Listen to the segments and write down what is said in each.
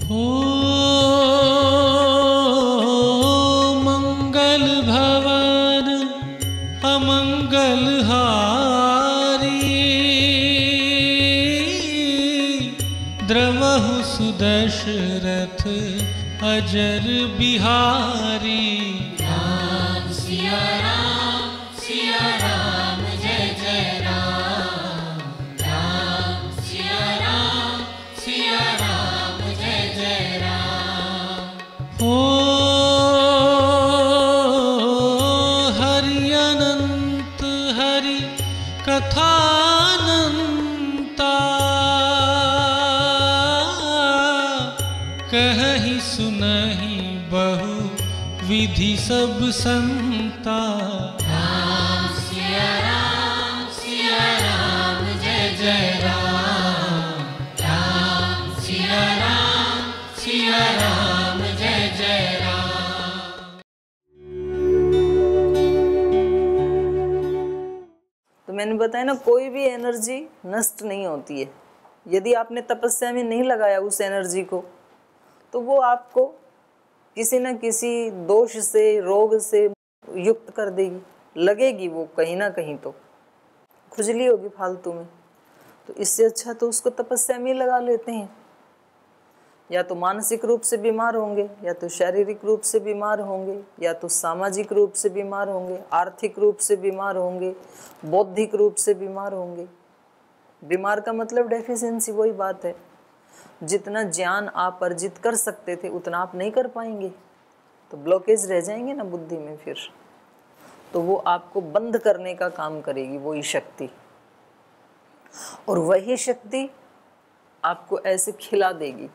ओ मंगल भवन अमंगल हारी, द्रवहु सुदशरथ अजर बिहारी। राम सिया राम जय जय राम। राम सिया राम जय जय राम। ओ हरि अनंत हरि कथानंता, कहहि सुनहि बहु विधि सब संता। राम सिया राम जय जय राम। राम सिया राम जय जय राम। तो मैंने बताया ना, कोई भी एनर्जी नष्ट नहीं होती है। यदि आपने तपस्या में नहीं लगाया उस एनर्जी को, तो वो आपको किसी न किसी दोष से, रोग से युक्त कर देगी, लगेगी वो कहीं ना कहीं, तो खुजली होगी फालतू में। तो इससे अच्छा तो उसको तपस्या में लगा लेते हैं। या तो मानसिक रूप से बीमार होंगे, या तो शारीरिक रूप से बीमार होंगे, या तो सामाजिक रूप से बीमार होंगे, आर्थिक रूप से बीमार होंगे, बौद्धिक रूप से बीमार होंगे। बीमार का मतलब डेफिशिएंसी, वही बात है। जितना ज्ञान आप अर्जित कर सकते थे उतना आप नहीं कर पाएंगे, तो ब्लॉकेज रह जाएंगे ना बुद्धि में फिर। तो वो आपको बंद करने का काम करेगी वही शक्ति, और वही शक्ति आपको ऐसे खिला देगी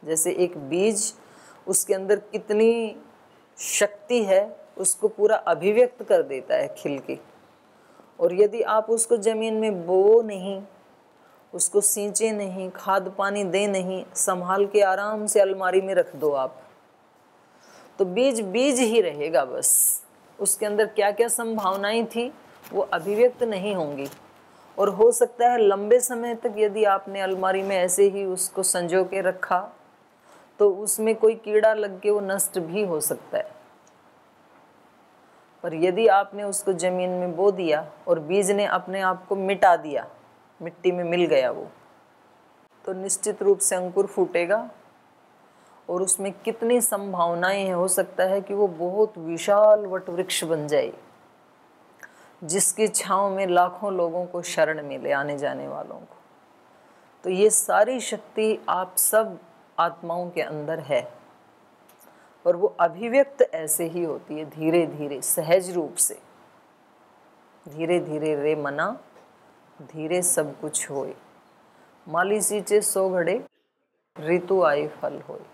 जैसे एक बीज, उसके अंदर कितनी शक्ति है उसको पूरा अभिव्यक्त कर देता है खिल के। और यदि आप उसको ज़मीन में बो नहीं, उसको सींचे नहीं, खाद पानी दे नहीं, संभाल के आराम से अलमारी में रख दो आप, तो बीज बीज ही रहेगा बस। उसके अंदर क्या क्या संभावनाएं थी वो अभिव्यक्त नहीं होंगी। और हो सकता है लंबे समय तक यदि आपने अलमारी में ऐसे ही उसको संजो के रखा तो उसमें कोई कीड़ा लग के वो नष्ट भी हो सकता है। पर यदि आपने उसको ज़मीन में बो दिया और बीज ने अपने आप को मिटा दिया, मिट्टी में मिल गया वो, तो निश्चित रूप से अंकुर फूटेगा। और उसमें कितनी संभावनाएं हैं, हो सकता है कि वो बहुत विशाल वट वृक्ष बन जाए, जिसकी छांव में लाखों लोगों को शरण मिले, आने जाने वालों को। तो ये सारी शक्ति आप सब आत्माओं के अंदर है, और वो अभिव्यक्त ऐसे ही होती है, धीरे धीरे, सहज रूप से। धीरे धीरे रे मना, धीरे सब कुछ होए, माली सींचे 100 घड़े, ऋतु आई फल होए।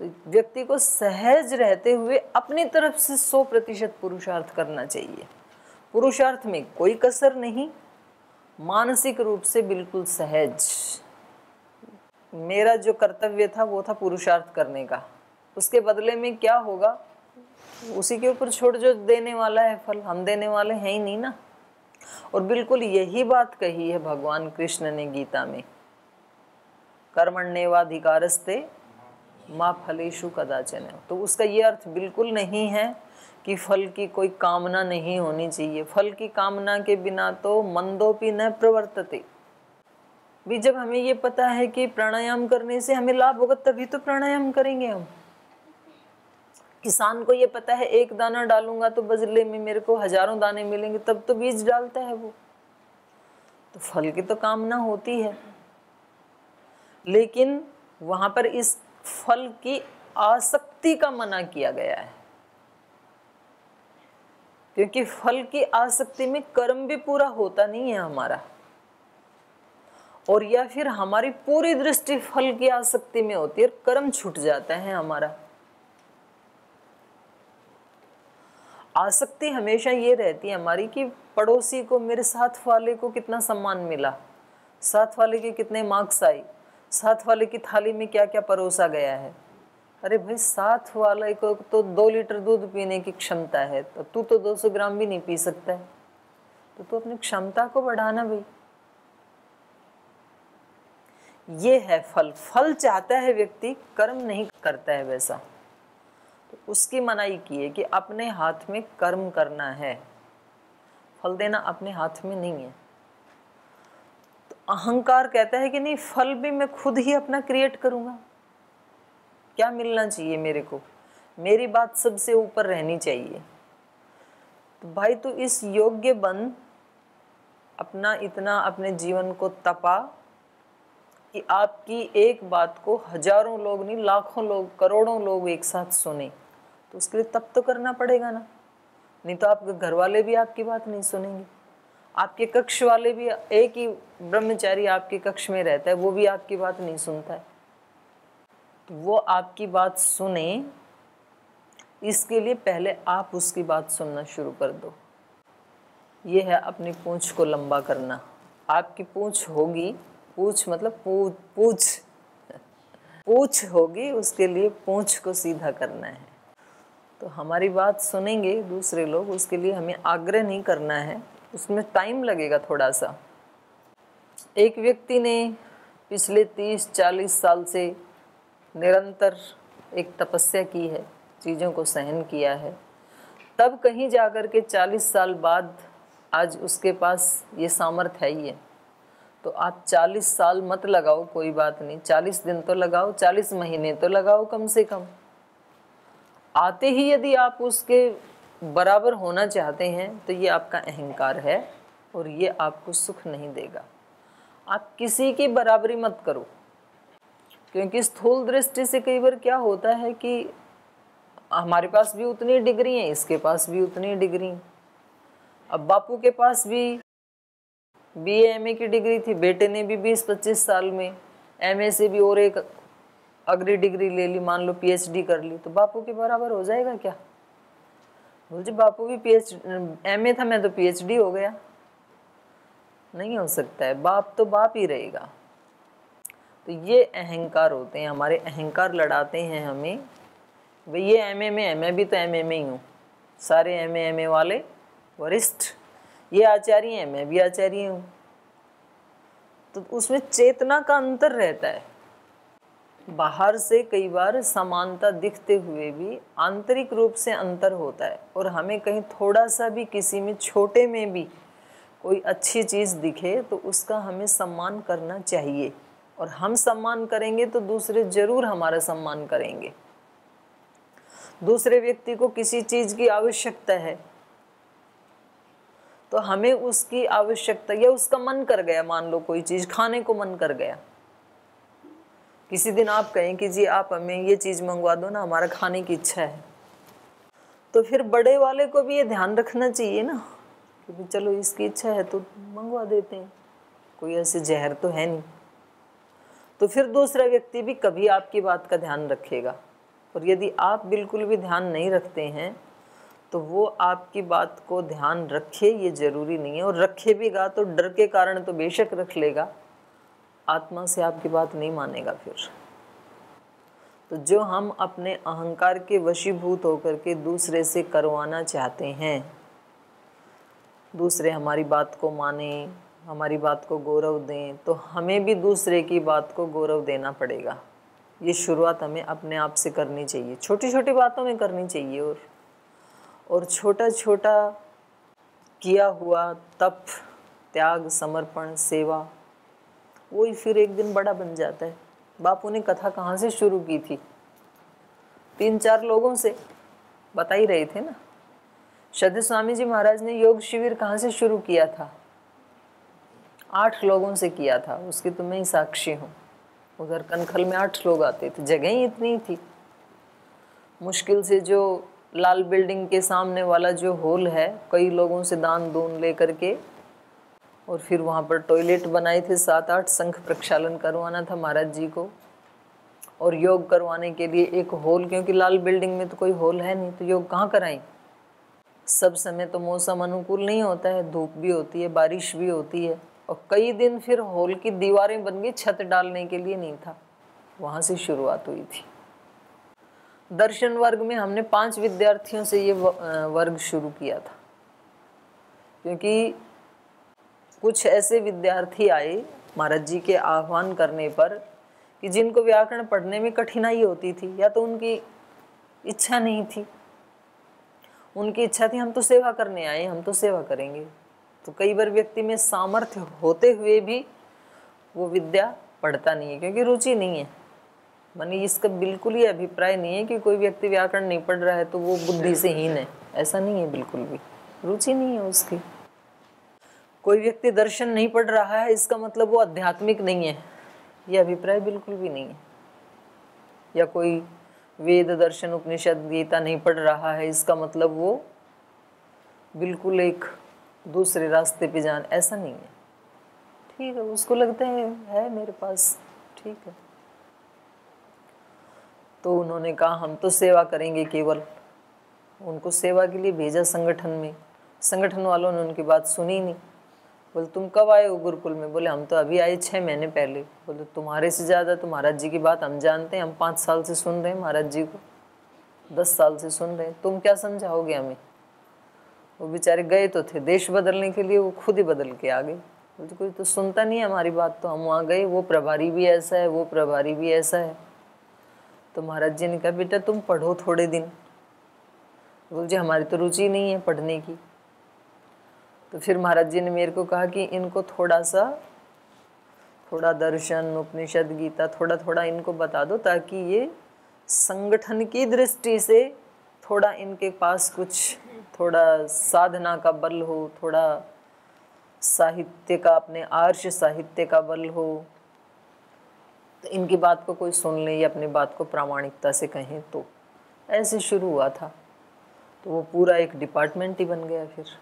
तो व्यक्ति को सहज रहते हुए अपनी तरफ से 100% पुरुषार्थ करना चाहिए। पुरुषार्थ में कोई कसर नहीं, मानसिक रूप से बिल्कुल सहज। मेरा जो कर्तव्य था वो था पुरुषार्थ करने का, उसके बदले में क्या होगा उसी के ऊपर छोड़, जो देने वाला है फल, हम देने वाले हैं ही नहीं ना। और बिल्कुल यही बात कही है भगवान कृष्ण ने गीता में, कर्मण्येवाधिकारस्ते माँ फलेषु कदाचन। तो उसका ये अर्थ बिल्कुल नहीं है कि फल की कोई कामना नहीं होनी चाहिए। फल की कामना के बिना तो मंदोपि न प्रवर्तते। भी जब हमें ये पता है कि प्राणायाम करने से हमें लाभ होगा तभी तो प्राणायाम करेंगे हम। किसान को ये पता है एक दाना डालूंगा तो बदले में मेरे को हजारों दाने मिलेंगे, तब तो बीज डालता है वो। तो फल की तो कामना होती है, लेकिन वहां पर इस फल की आसक्ति का मना किया गया है, क्योंकि फल की आसक्ति में कर्म भी पूरा होता नहीं है हमारा, और या फिर हमारी पूरी दृष्टि फल की आसक्ति में होती है, कर्म छूट जाता है हमारा। आसक्ति हमेशा ये रहती है हमारी कि पड़ोसी को, मेरे साथ वाले को कितना सम्मान मिला, साथ वाले के कितने मार्क्स आए, साथ वाले की थाली में क्या क्या परोसा गया है। अरे भाई, साथ वाले को तो 2 लीटर दूध पीने की क्षमता है, तो तू तो 200 ग्राम भी नहीं पी सकता है, तो तू अपनी क्षमता को बढ़ाना भाई। ये है फल। फल चाहता है व्यक्ति, कर्म नहीं करता है वैसा, तो उसकी मनाही की है कि अपने हाथ में कर्म करना है, फल देना अपने हाथ में नहीं है। तो अहंकार कहता है कि नहीं, फल भी मैं खुद ही अपना क्रिएट करूँगा, क्या मिलना चाहिए मेरे को, मेरी बात सबसे ऊपर रहनी चाहिए। तो भाई तू इस योग्य बन, अपना इतना अपने जीवन को तपा कि आपकी एक बात को हजारों लोग नहीं, लाखों लोग, करोड़ों लोग एक साथ सुने। तो उसके लिए तप तो करना पड़ेगा ना, नहीं तो आपके घर वाले भी आपकी बात नहीं सुनेंगे, आपके कक्ष वाले भी, एक ही ब्रह्मचारी आपके कक्ष में रहता है, वो भी आपकी बात नहीं सुनता है। तो वो आपकी बात सुने, इसके लिए पहले आप उसकी बात सुनना शुरू कर दो। ये है अपनी पूंछ को लंबा करना। आपकी पूंछ होगी, पूंछ मतलब पूंछ होगी, उसके लिए पूंछ को सीधा करना है। तो हमारी बात सुनेंगे दूसरे लोग, उसके लिए हमें आग्रह नहीं करना है, उसमें टाइम लगेगा थोड़ा सा। एक व्यक्ति ने पिछले 30-40 साल से निरंतर एक तपस्या की है, चीज़ों को सहन किया है, तब कहीं जाकर के 40 साल बाद आज उसके पास ये सामर्थ्य है ही है। तो आप 40 साल मत लगाओ, कोई बात नहीं, 40 दिन तो लगाओ, 40 महीने तो लगाओ कम से कम। आते ही यदि आप उसके बराबर होना चाहते हैं तो ये आपका अहंकार है और ये आपको सुख नहीं देगा। आप किसी की बराबरी मत करो, क्योंकि स्थूल दृष्टि से कई बार क्या होता है कि हमारे पास भी उतनी डिग्री है, इसके पास भी उतनी डिग्री। अब बापू के पास भी BA MA की डिग्री थी, बेटे ने भी 20-25 साल में MA से भी और एक अग्री डिग्री ले ली, मान लो PhD कर ली, तो बापू के बराबर हो जाएगा क्या? बोल बापू भी MA था, मैं तो PhD हो गया, नहीं हो सकता है। बाप तो बाप ही रहेगा। तो ये अहंकार होते हैं, हमारे अहंकार लड़ाते हैं हमें, भाई ये MA में है, मैं भी तो MA में ही हूँ, सारे MA वाले वरिष्ठ, ये आचार्य हैं, मैं भी आचार्य हूँ। तो उसमें चेतना का अंतर रहता है। बाहर से कई बार समानता दिखते हुए भी आंतरिक रूप से अंतर होता है, और हमें कहीं थोड़ा सा भी किसी में, छोटे में भी कोई अच्छी चीज़ दिखे तो उसका हमें सम्मान करना चाहिए, और हम सम्मान करेंगे तो दूसरे जरूर हमारा सम्मान करेंगे। दूसरे व्यक्ति को किसी चीज़ की आवश्यकता है तो हमें उसकी आवश्यकता, या उसका मन कर गया, मान लो कोई चीज़ खाने को मन कर गया, किसी दिन आप कहें कि जी आप हमें ये चीज़ मंगवा दो ना, हमारा खाने की इच्छा है, तो फिर बड़े वाले को भी ये ध्यान रखना चाहिए ना कि चलो इसकी इच्छा है तो मंगवा देते हैं, कोई ऐसे जहर तो है नहीं। तो फिर दूसरा व्यक्ति भी कभी आपकी बात का ध्यान रखेगा, और यदि आप बिल्कुल भी ध्यान नहीं रखते हैं तो वो आपकी बात को ध्यान रखे, ये ज़रूरी नहीं है, और रखे भी गा तो डर के कारण तो बेशक रख लेगा, आत्मा से आपकी बात नहीं मानेगा फिर। तो जो हम अपने अहंकार के वशीभूत होकर के दूसरे से करवाना चाहते हैं, दूसरे हमारी बात को माने, हमारी बात को गौरव दें, तो हमें भी दूसरे की बात को गौरव देना पड़ेगा। ये शुरुआत हमें अपने आप से करनी चाहिए, छोटी छोटी बातों में करनी चाहिए, और छोटा छोटा किया हुआ तप, त्याग, समर्पण, सेवा, वही फिर एक दिन बड़ा बन जाता है। बापू ने कथा कहाँ से शुरू की थी? 3-4 लोगों से, बता ही रहे थे ना। श्रद्धेय स्वामी जी महाराज ने योग शिविर कहाँ से शुरू किया था? 8 लोगों से किया था, उसकी तो मैं ही साक्षी हूँ। उधर कनखल में 8 लोग आते थे, जगह ही इतनी थी। मुश्किल से जो लाल बिल्डिंग के सामने वाला जो हॉल है, कई लोगों से दान दून लेकर के, और फिर वहाँ पर टॉयलेट बनाए थे, 7-8 शंख प्रक्षालन करवाना था महाराज जी को, और योग करवाने के लिए एक हॉल, क्योंकि लाल बिल्डिंग में तो कोई हॉल है नहीं, तो योग कहाँ कराएं? सब समय तो मौसम अनुकूल नहीं होता है, धूप भी होती है, बारिश भी होती है, और कई दिन फिर हॉल की दीवारें बन गई, छत डालने के लिए नहीं था। वहाँ से शुरुआत हुई थी। दर्शन वर्ग में हमने 5 विद्यार्थियों से ये वर्ग शुरू किया था, क्योंकि कुछ ऐसे विद्यार्थी आए महाराज जी के आह्वान करने पर कि जिनको व्याकरण पढ़ने में कठिनाई होती थी या तो उनकी इच्छा नहीं थी, उनकी इच्छा थी हम तो सेवा करने आए, हम तो सेवा करेंगे। तो कई बार व्यक्ति में सामर्थ्य होते हुए भी वो विद्या पढ़ता नहीं है क्योंकि रुचि नहीं है। माने इसका बिल्कुल ही अभिप्राय नहीं है कि कोई व्यक्ति व्याकरण नहीं पढ़ रहा है तो वो बुद्धि से हीन है, ऐसा नहीं है, बिल्कुल भी रुचि नहीं है उसकी। कोई व्यक्ति दर्शन नहीं पढ़ रहा है इसका मतलब वो आध्यात्मिक नहीं है, ये अभिप्राय बिल्कुल भी नहीं है। या कोई वेद दर्शन उपनिषद गीता नहीं पढ़ रहा है इसका मतलब वो बिल्कुल एक दूसरे रास्ते पे जान, ऐसा नहीं है। ठीक है, उसको लगता है मेरे पास, ठीक है। तो उन्होंने कहा हम तो सेवा करेंगे केवल। उनको सेवा के लिए भेजा संगठन में। संगठन वालों ने उनकी बात सुनी नहीं। बोले तुम कब आए हो गुरुकुल में? बोले हम तो अभी आए 6 महीने पहले। बोले तुम्हारे से ज़्यादा तो महाराज जी की बात हम जानते हैं, हम 5 साल से सुन रहे हैं महाराज जी को, 10 साल से सुन रहे हैं, तुम क्या समझाओगे हमें? वो बेचारे गए तो थे देश बदलने के लिए, वो खुद ही बदल के आ गए। बोलते कोई तो सुनता नहीं है हमारी बात, तो हम वहाँ गए, वो प्रभारी भी ऐसा है, वो प्रभारी भी ऐसा है। तो महाराज जी ने कहा बेटा तुम पढ़ो थोड़े दिन। बोल जी हमारी तो रुचि नहीं है पढ़ने की। तो फिर महाराज जी ने मेरे को कहा कि इनको थोड़ा दर्शन उपनिषद गीता थोड़ा थोड़ा इनको बता दो ताकि ये संगठन की दृष्टि से थोड़ा इनके पास कुछ थोड़ा साधना का बल हो, थोड़ा साहित्य का, अपने आर्ष साहित्य का बल हो, तो इनकी बात को कोई सुन ले या अपनी बात को प्रामाणिकता से कहें। तो ऐसे शुरू हुआ था। तो वो पूरा एक डिपार्टमेंट ही बन गया फिर।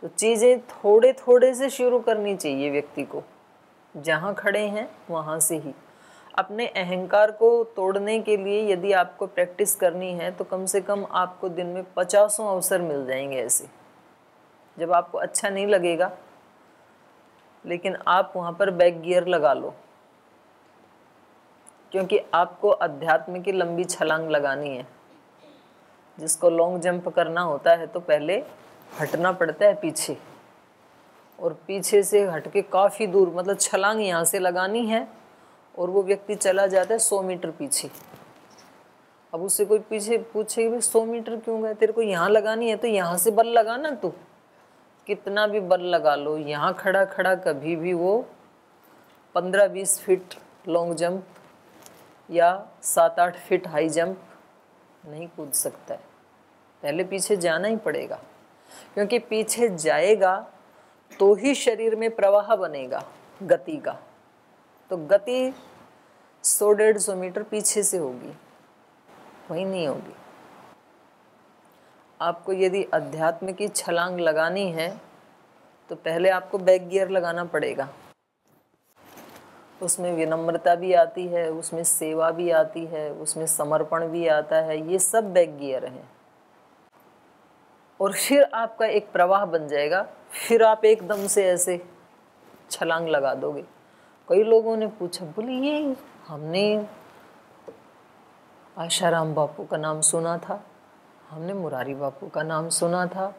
तो चीज़ें थोड़े थोड़े से शुरू करनी चाहिए व्यक्ति को, जहाँ खड़े हैं वहाँ से ही। अपने अहंकार को तोड़ने के लिए यदि आपको प्रैक्टिस करनी है तो कम से कम आपको दिन में 50 अवसर मिल जाएंगे ऐसे। जब आपको अच्छा नहीं लगेगा लेकिन आप वहाँ पर बैक गियर लगा लो, क्योंकि आपको अध्यात्म की लंबी छलांग लगानी है। जिसको लॉन्ग जंप करना होता है तो पहले हटना पड़ता है पीछे, और पीछे से हट के काफ़ी दूर, मतलब छलांग यहाँ से लगानी है और वो व्यक्ति चला जाता है 100 मीटर पीछे। अब उससे कोई पीछे पूछे कि 100 मीटर क्यों गए, तेरे को यहाँ लगानी है तो यहाँ से बल लगाना। तू कितना भी बल लगा लो, यहाँ खड़ा खड़ा कभी भी वो 15-20 फीट लॉन्ग जंप या 7-8 फीट हाई जंप नहीं कूद सकता है। पहले पीछे जाना ही पड़ेगा, क्योंकि पीछे जाएगा तो ही शरीर में प्रवाह बनेगा गति का। तो गति 100-150 मीटर पीछे से होगी, वही नहीं होगी। आपको यदि अध्यात्म की छलांग लगानी है तो पहले आपको बैक गियर लगाना पड़ेगा। उसमें विनम्रता भी आती है, उसमें सेवा भी आती है, उसमें समर्पण भी आता है, ये सब बैक गियर हैं। और फिर आपका एक प्रवाह बन जाएगा, फिर आप एकदम से ऐसे छलांग लगा दोगे। कई लोगों ने पूछा, बोले ये हमने आशाराम बापू का नाम सुना था, हमने मुरारी बापू का नाम सुना था,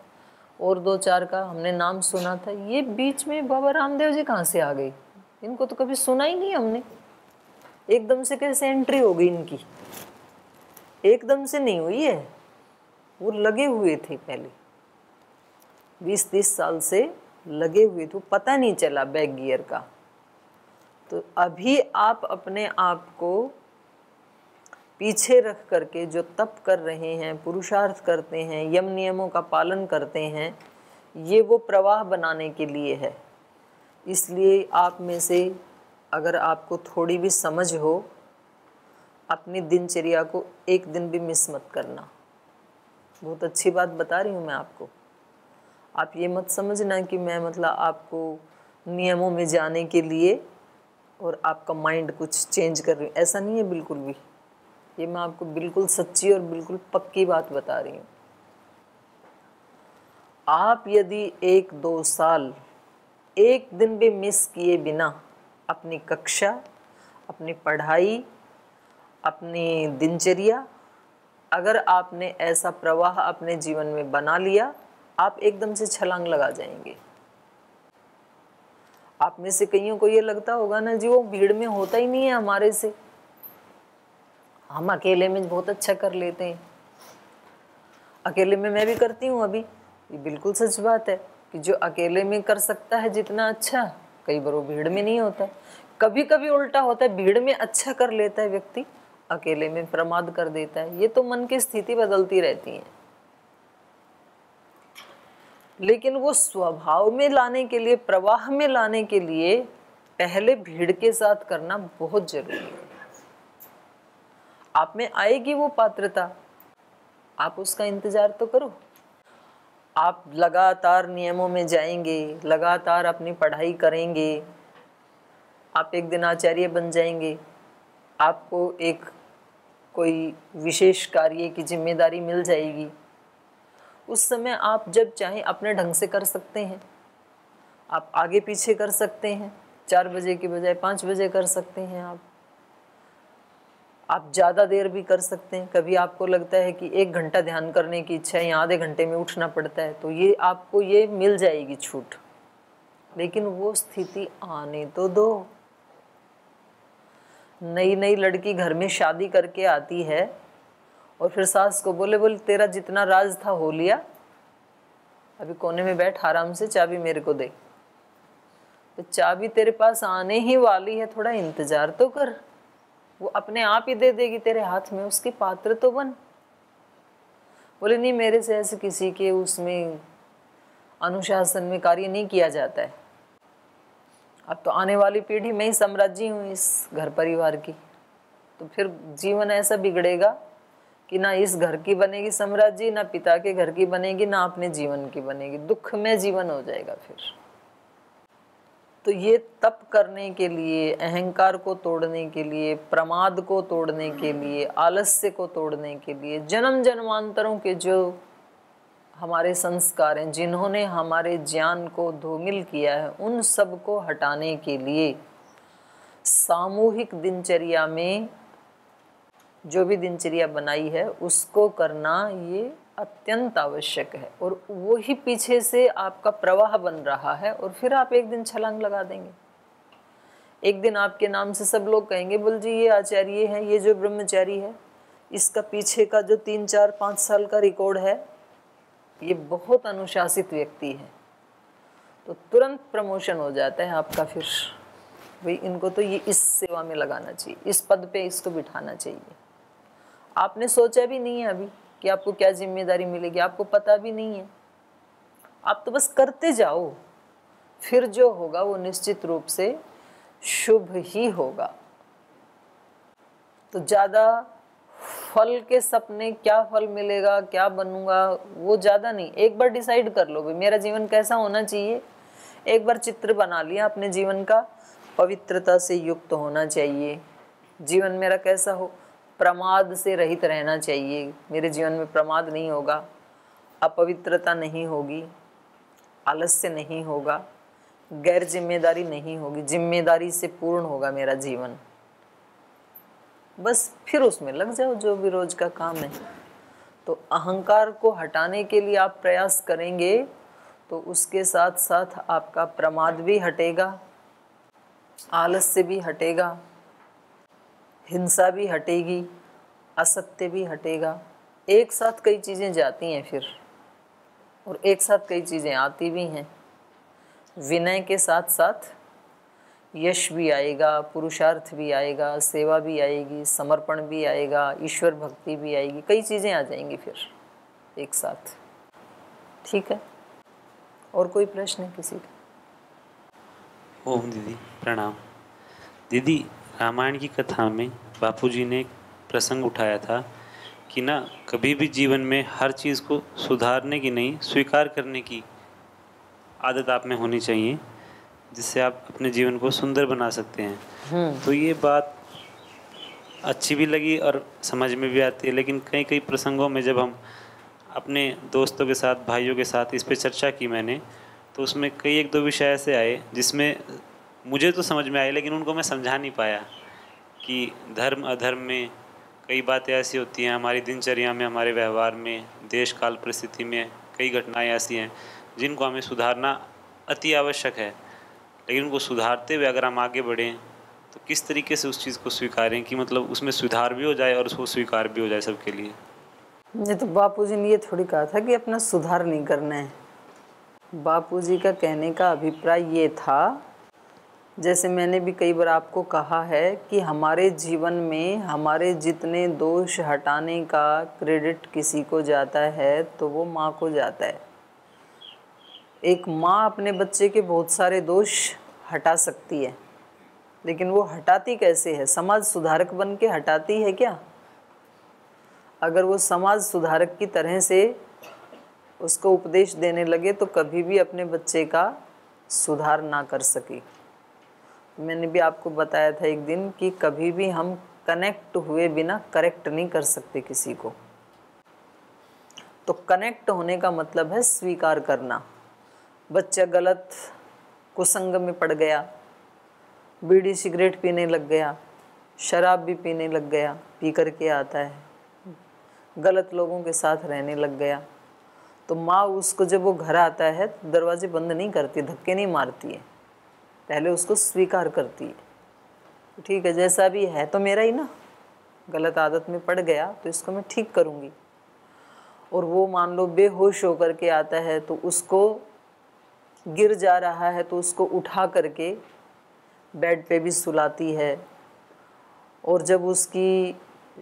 और 2-4 का हमने नाम सुना था, ये बीच में बाबा रामदेव जी कहाँ से आ गए? इनको तो कभी सुना ही नहीं हमने। एकदम से कैसे एंट्री हो गई इनकी? एकदम से नहीं हुई है, वो लगे हुए थे पहले 20-30 साल से लगे हुए थे, पता नहीं चला बैक गियर का। तो अभी आप अपने आप को पीछे रख करके जो तप कर रहे हैं, पुरुषार्थ करते हैं, यम नियमों का पालन करते हैं, ये वो प्रवाह बनाने के लिए है। इसलिए आप में से अगर आपको थोड़ी भी समझ हो, अपनी दिनचर्या को एक दिन भी मिस मत करना। बहुत अच्छी बात बता रही हूँ मैं आपको। आप ये मत समझना कि मैं मतलब आपको नियमों में जाने के लिए और आपका माइंड कुछ चेंज कर रही हूँ, ऐसा नहीं है बिल्कुल भी। ये मैं आपको बिल्कुल सच्ची और बिल्कुल पक्की बात बता रही हूँ। आप यदि 1-2 साल एक दिन भी मिस किए बिना अपनी कक्षा, अपनी पढ़ाई, अपनी दिनचर्या, अगर आपने ऐसा प्रवाह अपने जीवन में बना लिया, आप एकदम से छलांग लगा जाएंगे। आप में से कईयों को ये लगता होगा ना जी वो भीड़ में होता ही नहीं है हमारे से, हम अकेले में बहुत अच्छा कर लेते हैं। अकेले में मैं भी करती हूँ अभी, ये बिल्कुल सच बात है कि जो अकेले में कर सकता है जितना अच्छा, कई बार वो भीड़ में नहीं होता है। कभी कभी उल्टा होता है, भीड़ में अच्छा कर लेता है व्यक्ति, अकेले में प्रमाद कर देता है। ये तो मन की स्थिति बदलती रहती है, लेकिन वो स्वभाव में लाने के लिए, प्रवाह में लाने के लिए पहले भीड़ के साथ करना बहुत जरूरी है। आप में आएगी वो पात्रता, आप उसका इंतजार तो करो। आप लगातार नियमों में जाएंगे, लगातार अपनी पढ़ाई करेंगे, आप एक दिन आचार्य बन जाएंगे, आपको एक कोई विशेष कार्य की जिम्मेदारी मिल जाएगी। उस समय आप जब चाहें अपने ढंग से कर सकते हैं, आप आगे पीछे कर सकते हैं, 4 बजे की बजाय 5 बजे कर सकते हैं। आप ज़्यादा देर भी कर सकते हैं। कभी आपको लगता है कि 1 घंटा ध्यान करने की इच्छा है या आधे घंटे में उठना पड़ता है, तो ये आपको ये मिल जाएगी छूट, लेकिन वो स्थिति आने तो दो। नई नई लड़की घर में शादी करके आती है और फिर सास को बोले तेरा जितना राज था हो लिया, अभी कोने में बैठ आराम से, चाबी मेरे को दे। तो चाबी तेरे पास आने ही वाली है, थोड़ा इंतजार तो कर, वो अपने आप ही दे देगी तेरे हाथ में, उसके पात्र तो बन। बोले नहीं, मेरे से ऐसे किसी के उसमें अनुशासन में कार्य नहीं किया जाता है। अब तो आने वाली पीढ़ी में ही साम्राज्य हूँ इस घर परिवार की, तो फिर जीवन ऐसा बिगड़ेगा कि ना इस घर की बनेगी साम्राज्य, ना पिता के घर की बनेगी, ना अपने जीवन की बनेगी, दुख में जीवन हो जाएगा फिर। तो ये तप करने के लिए, अहंकार को तोड़ने के लिए, प्रमाद को तोड़ने के लिए, आलस्य को तोड़ने के लिए, जन्म जन्मांतरों के जो हमारे संस्कार हैं, जिन्होंने हमारे ज्ञान को धूमिल किया है, उन सब को हटाने के लिए सामूहिक दिनचर्या में जो भी दिनचर्या बनाई है उसको करना ये अत्यंत आवश्यक है। और वो ही पीछे से आपका प्रवाह बन रहा है, और फिर आप एक दिन छलांग लगा देंगे। एक दिन आपके नाम से सब लोग कहेंगे बोल जी ये आचार्य है, ये जो ब्रह्मचारी है, इसका पीछे का जो 3, 4, 5 साल का रिकॉर्ड है, ये बहुत अनुशासित व्यक्ति है। तो तुरंत प्रमोशन हो जाता है आपका। फिर भाई इनको तो ये इस सेवा में लगाना चाहिए, इस पद पे इसको बिठाना चाहिए। आपने सोचा भी नहीं है अभी कि आपको क्या जिम्मेदारी मिलेगी, आपको पता भी नहीं है, आप तो बस करते जाओ, फिर जो होगा वो निश्चित रूप से शुभ ही होगा। तो ज़्यादा फल के सपने, क्या फल मिलेगा, क्या बनूंगा, वो ज़्यादा नहीं। एक बार डिसाइड कर लो भाई मेरा जीवन कैसा होना चाहिए, एक बार चित्र बना लिया अपने जीवन का, पवित्रता से युक्त होना चाहिए। जीवन मेरा कैसा हो, प्रमाद से रहित रहना चाहिए, मेरे जीवन में प्रमाद नहीं होगा, अपवित्रता नहीं होगी, आलस्य नहीं होगा, गैर जिम्मेदारी नहीं होगी, जिम्मेदारी से पूर्ण होगा मेरा जीवन। बस फिर उसमें लग जाओ जो भी रोज का काम है। तो अहंकार को हटाने के लिए आप प्रयास करेंगे तो उसके साथ साथ आपका प्रमाद भी हटेगा, आलस्य भी हटेगा, हिंसा भी हटेगी, असत्य भी हटेगा। एक साथ कई चीज़ें जाती हैं फिर, और एक साथ कई चीज़ें आती भी हैं। विनय के साथ साथ यश भी आएगा, पुरुषार्थ भी आएगा, सेवा भी आएगी, समर्पण भी आएगा, ईश्वर भक्ति भी आएगी, कई चीज़ें आ जाएंगी फिर एक साथ। ठीक है, और कोई प्रश्न है किसी का? ओम दीदी प्रणाम। दीदी, रामायण की कथा में बापूजी ने एक प्रसंग उठाया था कि ना कभी भी जीवन में हर चीज़ को सुधारने की नहीं, स्वीकार करने की आदत आप में होनी चाहिए, जिससे आप अपने जीवन को सुंदर बना सकते हैं। तो ये बात अच्छी भी लगी और समझ में भी आती है, लेकिन कई कई प्रसंगों में जब हम अपने दोस्तों के साथ, भाइयों के साथ इस पे चर्चा की मैंने, तो उसमें कई 1-2 विषय ऐसे आए जिसमें मुझे तो समझ में आए, लेकिन उनको मैं समझा नहीं पाया कि धर्म अधर्म में कई बातें ऐसी होती हैं, हमारी दिनचर्या में, हमारे व्यवहार में, देश काल परिस्थिति में कई घटनाएं ऐसी हैं जिनको हमें सुधारना अति आवश्यक है, लेकिन उनको सुधारते हुए अगर हम आगे बढ़ें तो किस तरीके से उस चीज़ को स्वीकारें कि मतलब उसमें सुधार भी हो जाए और उसको स्वीकार भी हो जाए सबके लिए। ये तो बापूजी ने ये थोड़ी कहा था कि अपना सुधार नहीं करना है। बापूजी का कहने का अभिप्राय ये था, जैसे मैंने भी कई बार आपको कहा है कि हमारे जीवन में हमारे जितने दोष हटाने का क्रेडिट किसी को जाता है तो वो माँ को जाता है। एक माँ अपने बच्चे के बहुत सारे दोष हटा सकती है, लेकिन वो हटाती कैसे है? समाज सुधारक बन के हटाती है क्या? अगर वो समाज सुधारक की तरह से उसको उपदेश देने लगे तो कभी भी अपने बच्चे का सुधार ना कर सके। मैंने भी आपको बताया था एक दिन कि कभी भी हम कनेक्ट हुए बिना करेक्ट नहीं कर सकते किसी को। तो कनेक्ट होने का मतलब है स्वीकार करना। बच्चा गलत कुसंग में पड़ गया, बीड़ी सिगरेट पीने लग गया, शराब भी पीने लग गया, पी करके आता है, गलत लोगों के साथ रहने लग गया, तो माँ उसको जब वो घर आता है तो दरवाजे बंद नहीं करती, धक्के नहीं मारती है, पहले उसको स्वीकार करती है। ठीक है, जैसा भी है तो मेरा ही ना, गलत आदत में पड़ गया तो इसको मैं ठीक करूँगी। और वो मान लो बेहोश होकर के आता है तो उसको, गिर जा रहा है तो उसको उठा करके बेड पे भी सुलाती है। और जब उसकी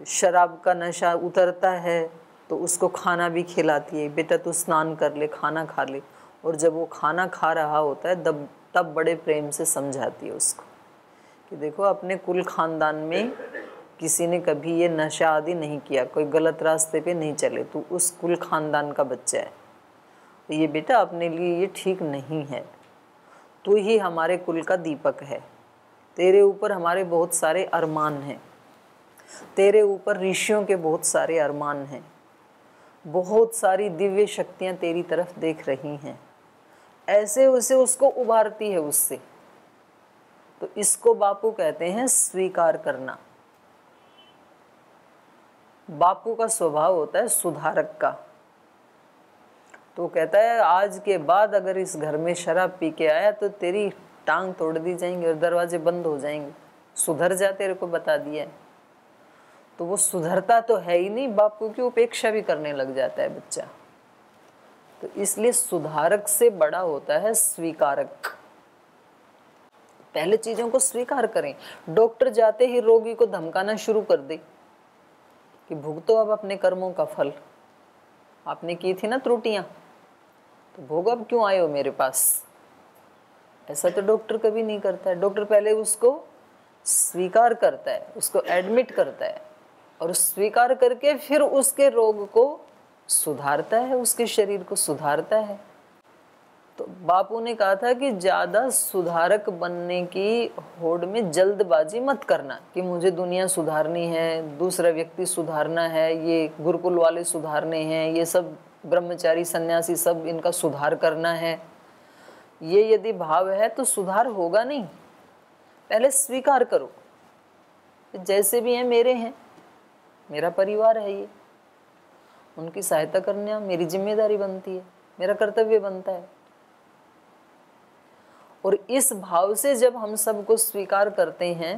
शराब का नशा उतरता है तो उसको खाना भी खिलाती है, बेटा तू स्नान कर ले, खाना खा ले। और जब वो खाना खा रहा होता है तब बड़े प्रेम से समझाती है उसको कि देखो अपने कुल खानदान में किसी ने कभी ये नशा आदि नहीं किया, कोई गलत रास्ते पे नहीं चले, तू उस कुल खानदान का बच्चा है, तो ये बेटा अपने लिए ये ठीक नहीं है, तू ही हमारे कुल का दीपक है, तेरे ऊपर हमारे बहुत सारे अरमान हैं, तेरे ऊपर ऋषियों के बहुत सारे अरमान हैं, बहुत सारी दिव्य शक्तियाँ तेरी तरफ देख रही हैं। ऐसे उसे उसको उभारती है उससे। तो इसको बापू कहते हैं स्वीकार करना। बापू का स्वभाव होता है सुधारक का। तो कहता है आज के बाद अगर इस घर में शराब पी के आया तो तेरी टांग तोड़ दी जाएंगी और दरवाजे बंद हो जाएंगे, सुधर जा, तेरे को बता दिया है। तो वो सुधरता तो है ही नहीं, बापू की उपेक्षा भी करने लग जाता है बच्चा। तो इसलिए सुधारक से बड़ा होता है स्वीकारक। पहले चीजों को स्वीकार करें। डॉक्टर जाते ही रोगी को धमकाना शुरू कर दे कि भुगतो अब अपने कर्मों का फल, आपने की थी ना त्रुटियां, तो भोग अब क्यों आए हो मेरे पास। ऐसा तो डॉक्टर कभी नहीं करता है। डॉक्टर पहले उसको स्वीकार करता है, उसको एडमिट करता है और स्वीकार करके फिर उसके रोग को सुधारता है, उसके शरीर को सुधारता है। तो बापू ने कहा था कि ज़्यादा सुधारक बनने की होड़ में जल्दबाजी मत करना कि मुझे दुनिया सुधारनी है, दूसरा व्यक्ति सुधारना है, ये गुरुकुल वाले सुधारने हैं, ये सब ब्रह्मचारी सन्यासी सब इनका सुधार करना है। ये यदि भाव है तो सुधार होगा नहीं। पहले स्वीकार करो, जैसे भी हैं मेरे हैं, मेरा परिवार है, ये उनकी सहायता करना मेरी जिम्मेदारी बनती है, मेरा कर्तव्य बनता है। और इस भाव से जब हम सबको स्वीकार करते हैं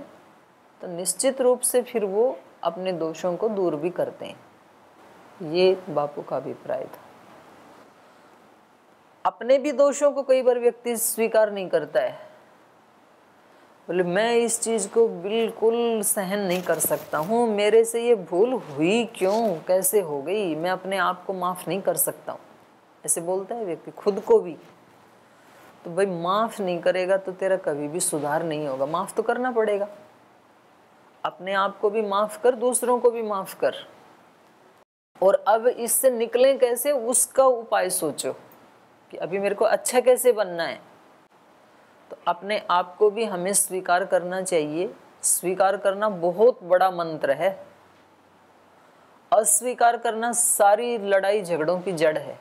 तो निश्चित रूप से फिर वो अपने दोषों को दूर भी करते हैं। ये बापू का अभिप्राय था। अपने भी दोषों को कई बार व्यक्ति स्वीकार नहीं करता है, बोले मैं इस चीज़ को बिल्कुल सहन नहीं कर सकता हूँ, मेरे से ये भूल हुई क्यों, कैसे हो गई, मैं अपने आप को माफ़ नहीं कर सकता हूँ, ऐसे बोलता है व्यक्ति खुद को भी। तो भाई माफ़ नहीं करेगा तो तेरा कभी भी सुधार नहीं होगा। माफ़ तो करना पड़ेगा, अपने आप को भी माफ़ कर, दूसरों को भी माफ़ कर। और अब इससे निकलें कैसे, उसका उपाय सोचो कि अभी मेरे को अच्छा कैसे बनना है। तो अपने आप को भी हमें स्वीकार करना चाहिए। स्वीकार करना बहुत बड़ा मंत्र है। अस्वीकार करना सारी लड़ाई झगड़ों की जड़ है।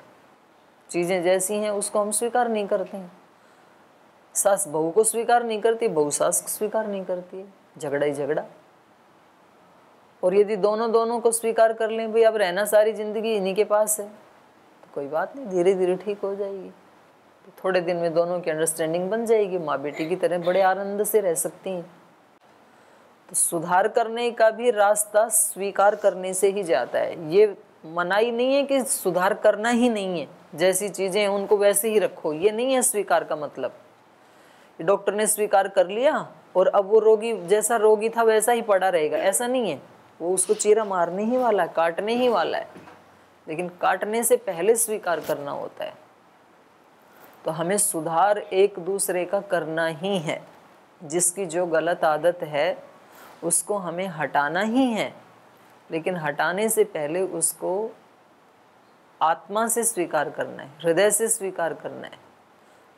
चीज़ें जैसी हैं उसको हम स्वीकार नहीं करते हैं। सास बहू को स्वीकार नहीं करती, बहू सास को स्वीकार नहीं करती है, झगड़ा ही झगड़ा। और यदि दोनों को स्वीकार कर लें, भाई अब रहना सारी जिंदगी इन्हीं के पास है, तो कोई बात नहीं, धीरे धीरे ठीक हो जाएगी। तो थोड़े दिन में दोनों की अंडरस्टैंडिंग बन जाएगी, माँ बेटी की तरह बड़े आनंद से रह सकती हैं। तो सुधार करने का भी रास्ता स्वीकार करने से ही जाता है। ये मनाही नहीं है कि सुधार करना ही नहीं है, जैसी चीज़ें हैं उनको वैसे ही रखो, ये नहीं है स्वीकार का मतलब। डॉक्टर ने स्वीकार कर लिया और अब वो रोगी जैसा रोगी था वैसा ही पड़ा रहेगा, ऐसा नहीं है। वो उसको चीरा मारने ही वाला है, काटने ही वाला है, लेकिन काटने से पहले स्वीकार करना होता है। तो हमें सुधार एक दूसरे का करना ही है। जिसकी जो गलत आदत है उसको हमें हटाना ही है, लेकिन हटाने से पहले उसको आत्मा से स्वीकार करना है, हृदय से स्वीकार करना है,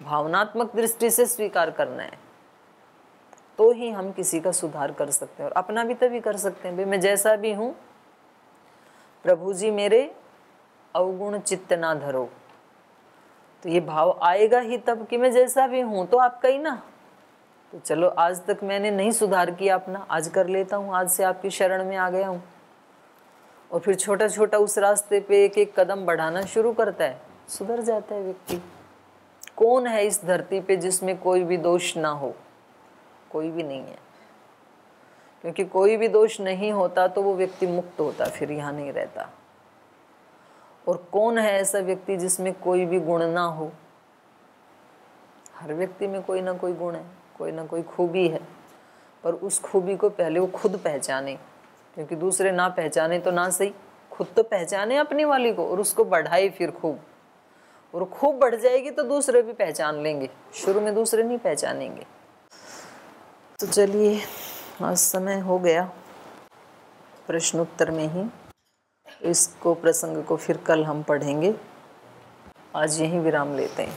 भावनात्मक दृष्टि से स्वीकार करना है। तो ही हम किसी का सुधार कर सकते हैं और अपना भी तभी कर सकते हैं। भाई मैं जैसा भी हूँ, प्रभु जी मेरे अवगुण चित्त ना धरो। तो ये भाव आएगा ही तब कि मैं जैसा भी हूँ तो आपका ही ना। तो चलो आज तक मैंने नहीं सुधार किया अपना, आज कर लेता हूँ, आज से आपकी शरण में आ गया हूँ। और फिर छोटा छोटा उस रास्ते पे एक एक कदम बढ़ाना शुरू करता है, सुधर जाता है व्यक्ति। कौन है इस धरती पे जिसमें कोई भी दोष ना हो? कोई भी नहीं है, क्योंकि कोई भी दोष नहीं होता तो वो व्यक्ति मुक्त होता, फिर यहाँ नहीं रहता। और कौन है ऐसा व्यक्ति जिसमें कोई भी गुण ना हो? हर व्यक्ति में कोई ना कोई गुण है, कोई ना कोई खूबी है, पर उस खूबी को पहले वो खुद पहचाने, क्योंकि दूसरे ना पहचाने तो ना सही, खुद तो पहचाने अपनी वाली को और उसको बढ़ाए फिर खूब। और खूब बढ़ जाएगी तो दूसरे भी पहचान लेंगे, शुरू में दूसरे नहीं पहचानेंगे। तो चलिए, आज समय हो गया प्रश्न उत्तर में ही, इसको प्रसंग को फिर कल हम पढ़ेंगे। आज यहीं विराम लेते हैं।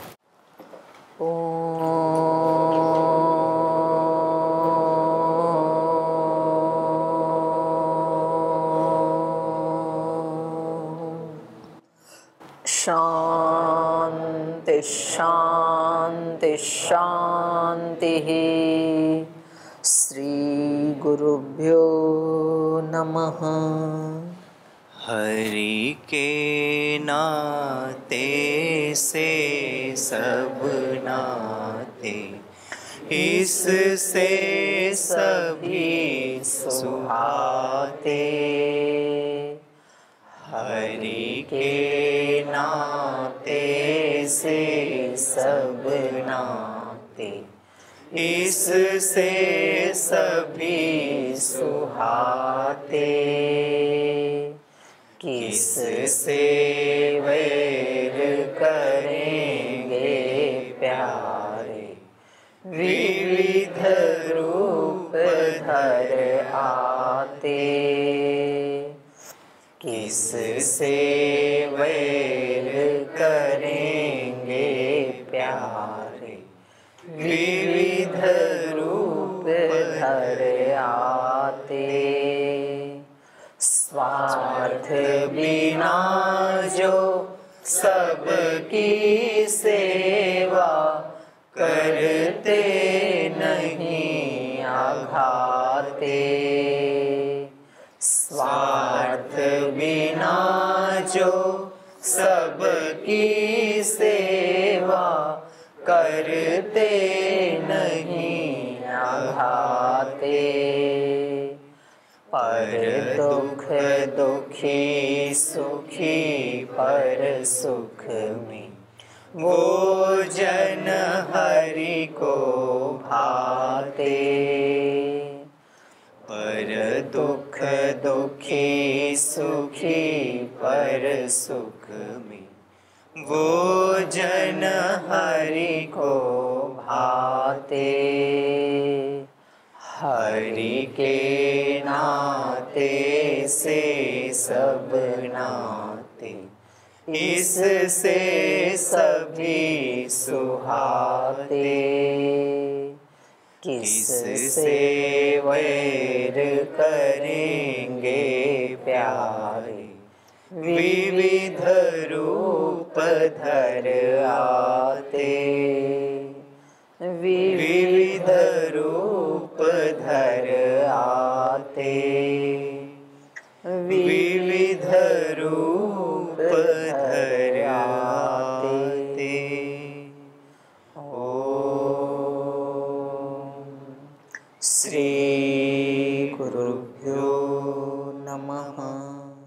शांति शांति शांति। श्री गुरुभ्यो नमः। हरि के नाते से सब नाते, इससे सभी सुहाते। हरि के नाते से सब नाते, इससे सभी सुहाते। किससे वैर करेंगे प्यारे, विविध रूप धर आते। किससे वैर करेंगे प्यारे, विविध रूप धर आते। स्वार्थ बिना जो सबकी सेवा करते नहीं आघाते। स्वार्थ बिना जो सबकी सेवा करते नहीं आघाते। पर दुख दुखी सुखी पर सुख में, वो जन हरि को भाते। पर दुख दुखी सुखी पर सुख में, वो जन हरि को भाते। हरि के नाते से सब नाते, इससे सभी सुहाते। किससे वैर करेंगे प्यारे, विविध रूप धर आते। विविध रूप धर आते। विविध रूप धर आते। नमः।